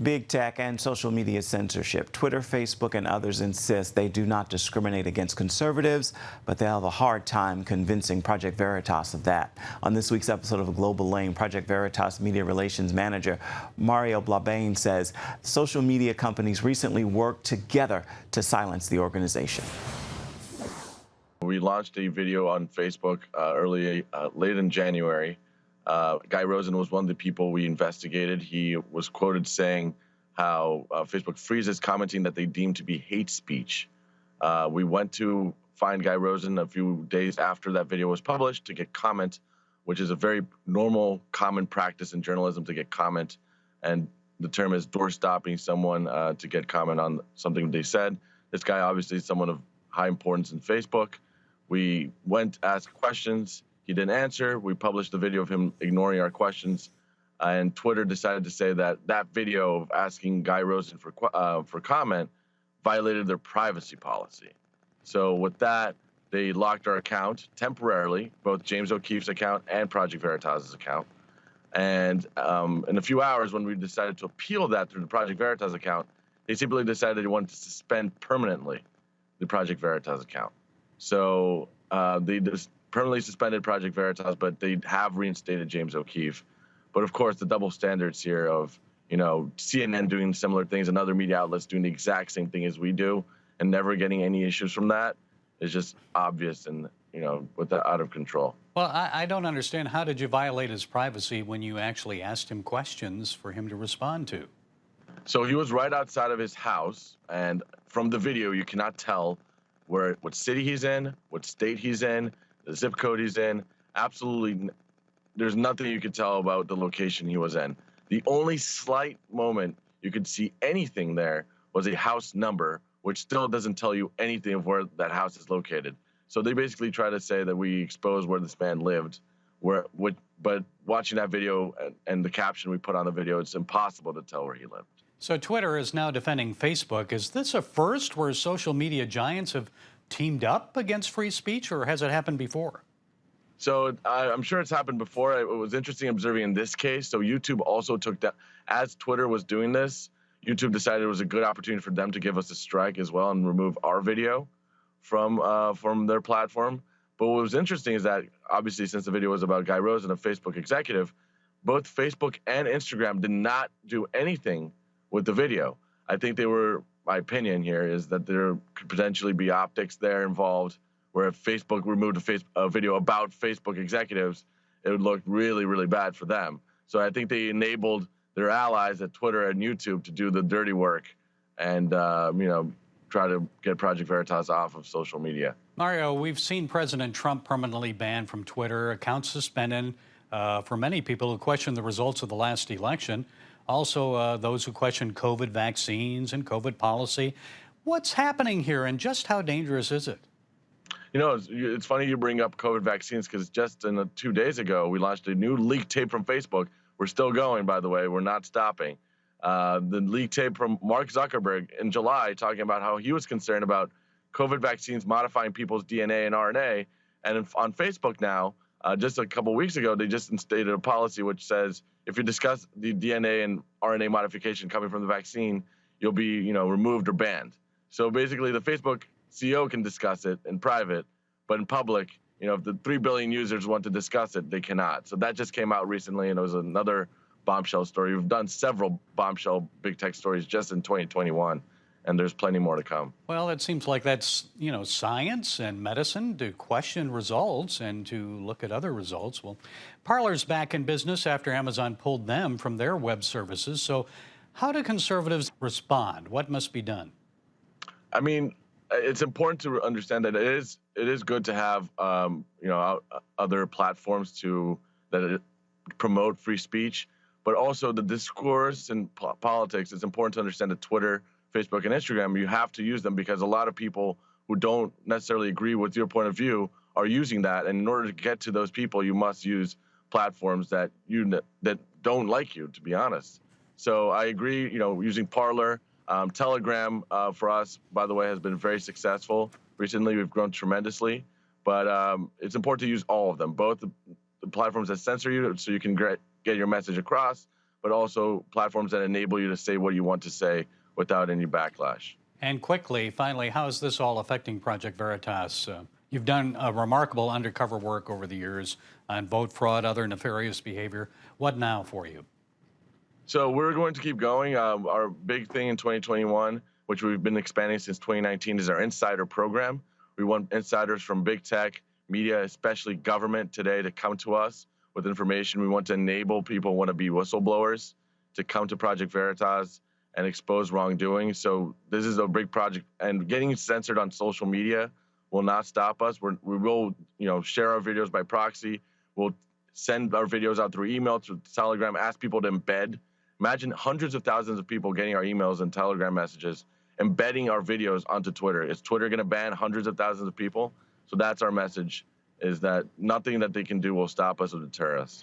Big tech and social media censorship. Twitter, Facebook, and others insist they do not discriminate against conservatives, but they have a hard time convincing Project Veritas of that. On this week's episode of Global Lane, Project Veritas media relations manager Mario Bala-bahn says social media companies recently worked together to silence the organization. We launched a video on Facebook late in January. Guy Rosen was one of the people we investigated. He was quoted saying how Facebook freezes commenting that they deem to be hate speech. We went to find Guy Rosen a few days after that video was published to get comment, which is a very normal, common practice in journalism to get comment. And the term is door stopping someone to get comment on something they said. This guy obviously is someone of high importance in Facebook. We went to ask questions. He didn't answer. We published a video of him ignoring our questions, and Twitter decided to say that that video of asking Guy Rosen for comment violated their privacy policy. So with that, they locked our account temporarily, both James O'Keefe's account and Project Veritas' account. And in a few hours, when we decided to appeal that through the Project Veritas account, they simply decided they wanted to suspend permanently the Project Veritas account. So they just permanently suspended Project Veritas, but they have reinstated James O'Keefe. But of course, the double standards here of, CNN doing similar things and other media outlets doing the exact same thing as we do and never getting any issues from that is just obvious and, with that out of control. Well, I don't understand. How did you violate his privacy when you actually asked him questions for him to respond to? So he was right outside of his house, and from the video, you cannot tell what city he's in, what state he's in, the zip code he's in. Absolutely, there's nothing you could tell about the location he was in. The only slight moment you could see anything there was a house number, which still doesn't tell you anything of where that house is located. So they basically try to say that we exposed where this man lived, but watching that video and the caption we put on the video, it's impossible to tell where he lived. So Twitter is now defending Facebook. Is this a first where social media giants have teamed up against free speech, or has it happened before? So I'm sure it's happened before. It was interesting observing in this case. So YouTube also took that, as Twitter was doing this, YouTube decided it was a good opportunity for them to give us a strike as well and remove our video from their platform. But what was interesting is that obviously, since the video was about Guy Rosen, a Facebook executive, both Facebook and Instagram did not do anything with the video. I think my opinion here is that there could potentially be optics there involved, where if Facebook removed a video about Facebook executives, it would look really, really bad for them. So I think they enabled their allies at Twitter and YouTube to do the dirty work and, try to get Project Veritas off of social media. Mario, we've seen President Trump permanently banned from Twitter, accounts suspended for many people who question the results of the last election. Also, those who question COVID vaccines and COVID policy. What's happening here, and just how dangerous is it? It's funny you bring up COVID vaccines, because just 2 days ago, we launched a new leaked tape from Facebook. We're still going, by the way. We're not stopping. The leaked tape from Mark Zuckerberg in July talking about how he was concerned about COVID vaccines modifying people's DNA and RNA. And on Facebook now, just a couple weeks ago, they just instated a policy which says if you discuss the DNA and RNA modification coming from the vaccine, you'll be, removed or banned. So basically, the Facebook CEO can discuss it in private, but in public, if the 3 billion users want to discuss it, they cannot. So that just came out recently, and it was another bombshell story. We've done several bombshell big tech stories just in 2021. And there's plenty more to come. Well, it seems like that's, science and medicine to question results and to look at other results. Well, Parler's back in business after Amazon pulled them from their web services. So how do conservatives respond? What must be done? I mean, it's important to understand that it is good to have, other platforms that promote free speech, but also the discourse and politics. It's important to understand that Twitter, Facebook, and Instagram, you have to use them because a lot of people who don't necessarily agree with your point of view are using that. And in order to get to those people, you must use platforms that don't like you, to be honest. So I agree, using Parler. Telegram, for us, by the way, has been very successful. Recently, we've grown tremendously. But it's important to use all of them, both the platforms that censor you so you can get your message across, but also platforms that enable you to say what you want to say without any backlash. And quickly, finally, how is this all affecting Project Veritas? You've done remarkable undercover work over the years on vote fraud, other nefarious behavior. What now for you? So we're going to keep going. Our big thing in 2021, which we've been expanding since 2019, is our insider program. We want insiders from big tech, media, especially government today, to come to us with information. We want to enable people who want to be whistleblowers to come to Project Veritas and expose wrongdoing. So this is a big project, and getting censored on social media will not stop us. We will, share our videos by proxy. We'll send our videos out through email, through Telegram, ask people to embed. Imagine hundreds of thousands of people getting our emails and Telegram messages, embedding our videos onto Twitter. Is Twitter going to ban hundreds of thousands of people? So that's our message, is that nothing that they can do will stop us or deter us.